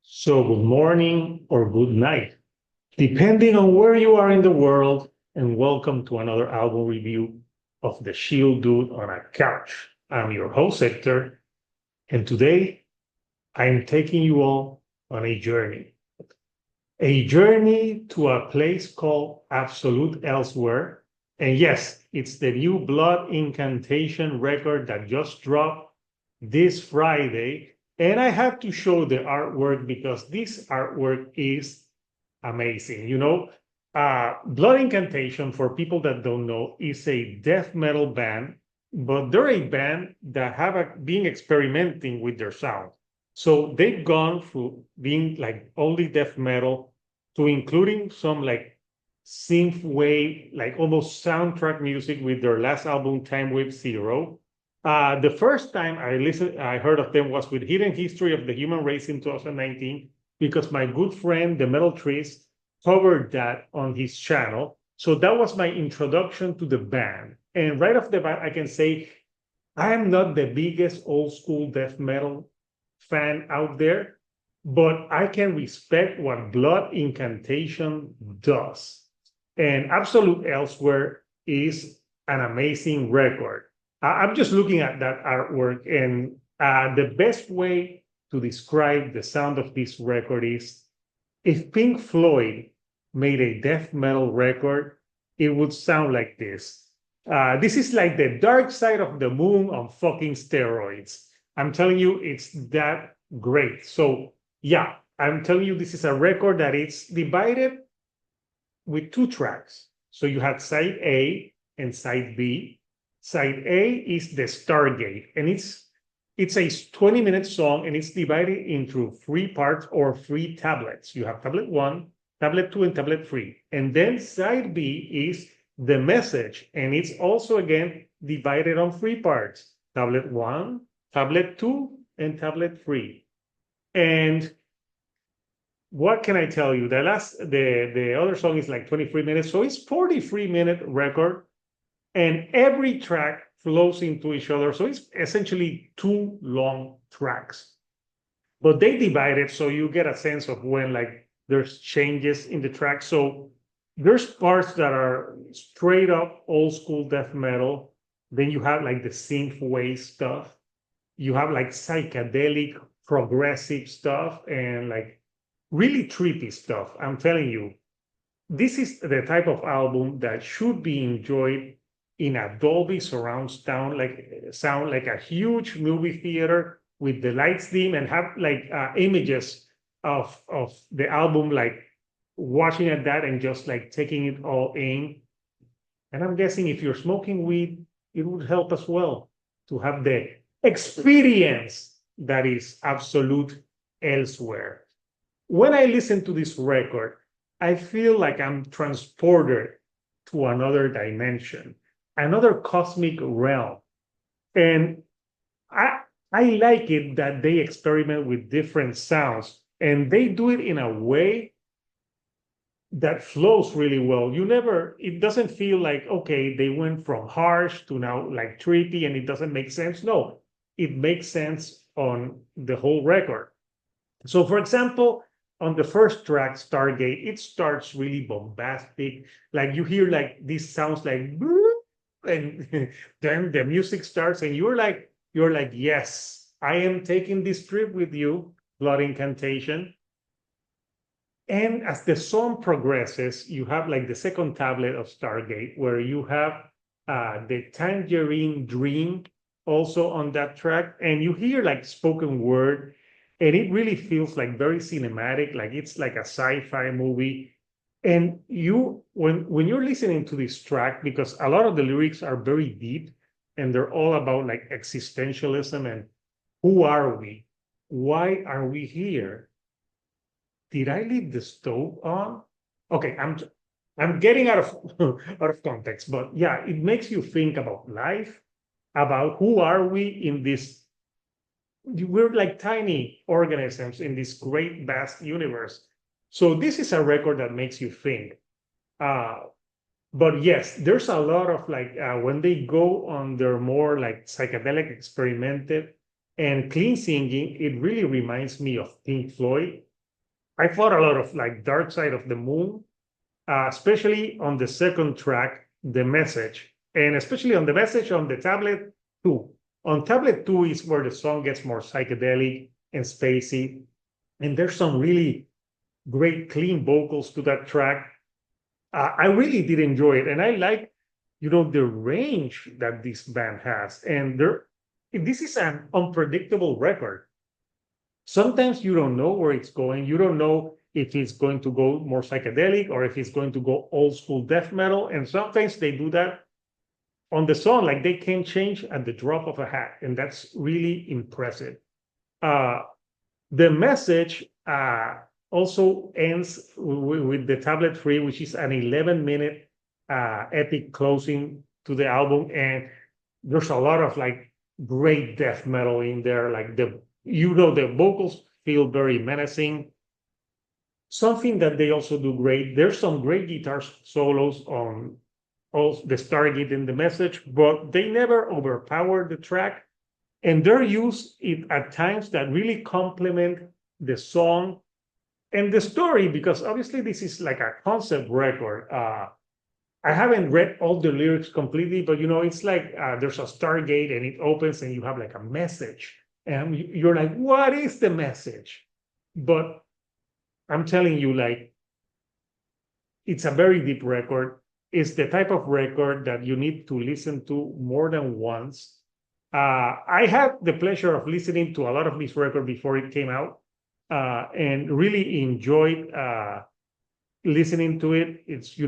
So, good morning or good night, depending on where you are in the world, and welcome to another album review of The Shield Dude on a Couch. I'm your host, Hector, and today I'm taking you all on a journey to a place called Absolute Elsewhere. And yes, it's the new Blood Incantation record that just dropped this Friday. And I have to show the artwork because this artwork is amazing. Blood Incantation, for people that don't know, is a death metal band, but they're a band that have been experimenting with their sound. So they've gone through being like only death metal to including some like synth wave, like almost soundtrack music with their last album, Time Wave Zero. The first time I heard of them was with Hidden History of the Human Race in 2019, because my good friend, the Metal Trees, covered that on his channel. So that was my introduction to the band. And right off the bat, I can say I am not the biggest old school death metal fan out there, but I can respect what Blood Incantation does. And Absolute Elsewhere is an amazing record. I'm just looking at that artwork, and the best way to describe the sound of this record is if Pink Floyd made a death metal record, it would sound like this. This is like the dark side of the moon on fucking steroids. I'm telling you, it's that great. So, yeah, I'm telling you, this is a record that it's divided with two tracks. So you have side A and side B. Side A is the Stargate, and it's a 20-minute song, and it's divided into three parts or three tablets. You have tablet one, tablet two, and tablet three. And then side B is the message, and it's also again divided on three parts: tablet one, tablet two, and tablet three. And what can I tell you? The other song is like 23 minutes, so it's 43-minute record, and every track flows into each other. So it's essentially two long tracks, but they divide it so you get a sense of when like there's changes in the track. So there's parts that are straight up old school death metal. Then you have like the synth wave stuff. You have like psychedelic progressive stuff and like really trippy stuff. I'm telling you, this is the type of album that should be enjoyed in a Dolby surround sound like a huge movie theater with the lights dim and have like images of the album, like watching at that and just like taking it all in. And I'm guessing if you're smoking weed, it would help as well to have the experience that is Absolute Elsewhere. When I listen to this record, I feel like I'm transported to another dimension, another cosmic realm. And I, I like it that they experiment with different sounds, and they do it in a way that flows really well. It doesn't feel like, okay, they went from harsh to now like trippy and it doesn't make sense. No, it makes sense on the whole record. So, for example, on the first track, Stargate, it starts really bombastic. Like you hear like this sounds like, and then the music starts, and you're like, yes, I am taking this trip with you, Blood Incantation. And as the song progresses, you have like the second tablet of Stargate, where you have the Tangerine Dream also on that track, and you hear like spoken word, and it really feels like very cinematic, like it's like a sci-fi movie. And when you're listening to this track, because a lot of the lyrics are very deep, and they're all about like existentialism and who are we? Why are we here? Did I leave the stove on? Okay, I'm getting out of out of context, but yeah, it makes you think about life, about who are we in this. We're like tiny organisms in this great vast universe. So this is a record that makes you think. Uh, but yes, there's a lot of like when they go on their more like psychedelic experimented and clean singing, it really reminds me of Pink Floyd. I thought a lot of like Dark Side of the Moon, especially on the second track, The Message, and especially on The Message on the tablet 2. On tablet 2 is where the song gets more psychedelic and spacey, and there's some really great clean vocals to that track. I really did enjoy it, and I like, the range that this band has. And this is an unpredictable record. Sometimes you don't know where it's going. You don't know if it's going to go more psychedelic or if it's going to go old school death metal. And sometimes they do that on the song, like they can change at the drop of a hat, and that's really impressive. Uh, the Message also ends with the tablet 3, which is an 11-minute epic closing to the album, and there's a lot of like great death metal in there. Like the vocals feel very menacing. Something that they also do great. There's some great guitar solos on all the Stargate and the Message, but they never overpower the track, and they're used at times that really complement the song and the story, because obviously this is like a concept record. I haven't read all the lyrics completely, but it's like there's a Stargate and it opens and you have like a message, and you're like, what is the message? But I'm telling you, like, it's a very deep record. It's the type of record that you need to listen to more than once. I had the pleasure of listening to a lot of this record before it came out, and really enjoyed listening to it. It's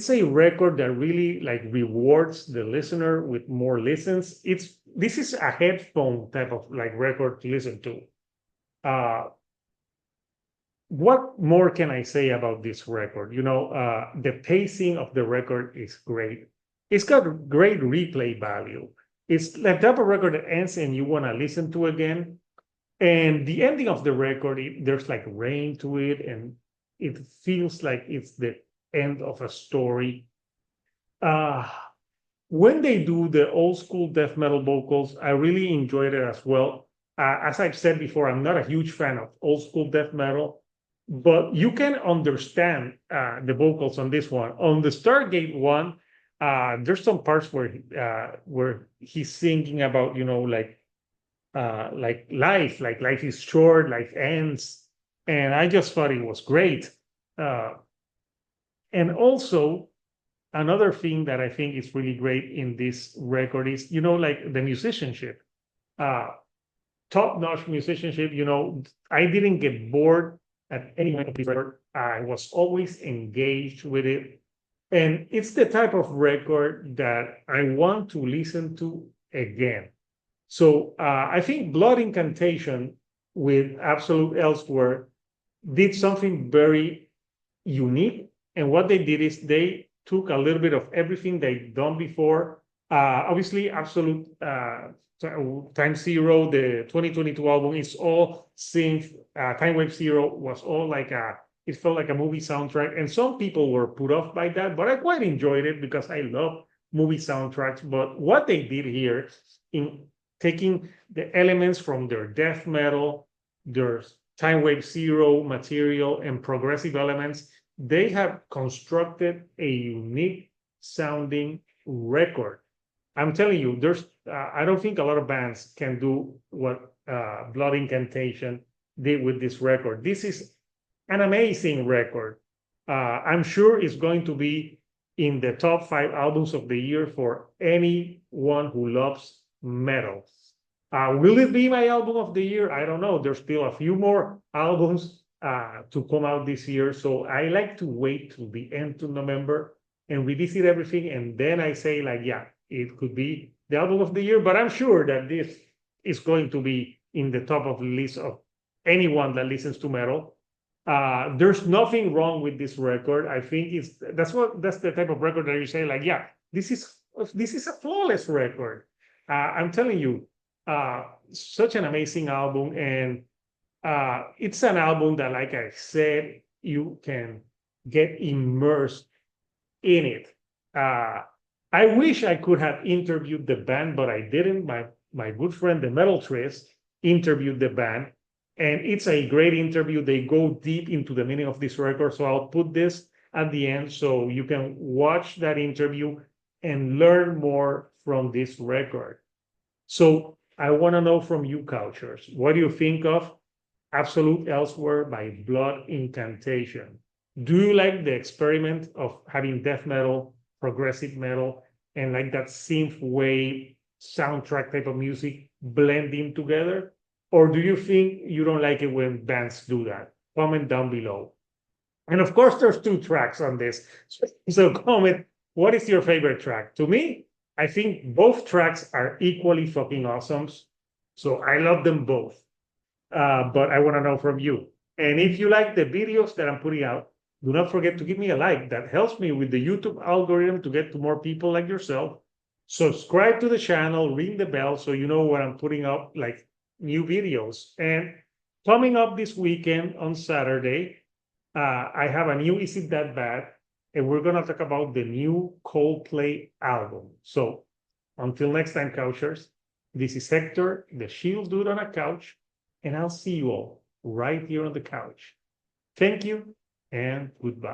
a record that really like rewards the listener with more listens. This is a headphone type of like record to listen to. What more can I say about this record? The pacing of the record is great. It's got great replay value. It's the type of record that ends and you want to listen to again. And the ending of the record, there's like rain to it, and it feels like it's the end of a story. When they do the old school death metal vocals, I really enjoyed it as well. As I've said before, I'm not a huge fan of old school death metal, but you can understand the vocals on this one. On the Stargate one, there's some parts where he's singing about, like life is short, life ends, and I just thought it was great. And also, another thing that I think is really great in this record is, like the musicianship, top-notch musicianship. I didn't get bored at any point of this record. I was always engaged with it. And it's the type of record that I want to listen to again. So I think Blood Incantation with Absolute Elsewhere did something very unique. And what they did is they took a little bit of everything they'd done before. Obviously, Absolute Time Zero, the 2022 album, is all synth. Time Wave Zero was all like it felt like a movie soundtrack. And some people were put off by that, but I quite enjoyed it because I love movie soundtracks. But what they did here in taking the elements from their death metal, their Time Wave Zero material, and progressive elements, they have constructed a unique sounding record. I'm telling you, I don't think a lot of bands can do what Blood Incantation did with this record. This is an amazing record. I'm sure it's going to be in the top 5 albums of the year for anyone who loves metal. Will it be my album of the year? I don't know. There's still a few more albums to come out this year. So I like to wait till the end of November and revisit everything. And then I say, like, yeah, it could be the album of the year. But I'm sure that this is going to be in the top of the list of anyone that listens to metal. There's nothing wrong with this record. I think that's the type of record that you say, like, yeah, this is a flawless record. I'm telling you, such an amazing album, and it's an album that, like I said, you can get immersed in it. I wish I could have interviewed the band, but I didn't. My good friend, the Metal Trist, interviewed the band, And it's a great interview. They go deep into the meaning of this record. So I'll put this at the end so you can watch that interview and learn more from this record. So I want to know from you, Couchers, what do you think of Absolute Elsewhere by Blood Incantation? Do you like the experiment of having death metal, progressive metal, and like that synth wave soundtrack type of music blending together? Or do you think you don't like it when bands do that? Comment down below. And of course, there's two tracks on this. So comment, what is your favorite track? To me, I think both tracks are equally fucking awesome. So I love them both. But I want to know from you. And if you like the videos that I'm putting out, do not forget to give me a like. That helps me with the YouTube algorithm to get to more people like yourself. Subscribe to the channel, ring the bell so you know when I'm putting up like new videos. And coming up this weekend on Saturday, I have a new Is It That Bad? And we're going to talk about the new Coldplay album. So until next time, Couchers, this is Hector, the Shield Dude on a Couch, and I'll see you all right here on the couch. Thank you and goodbye.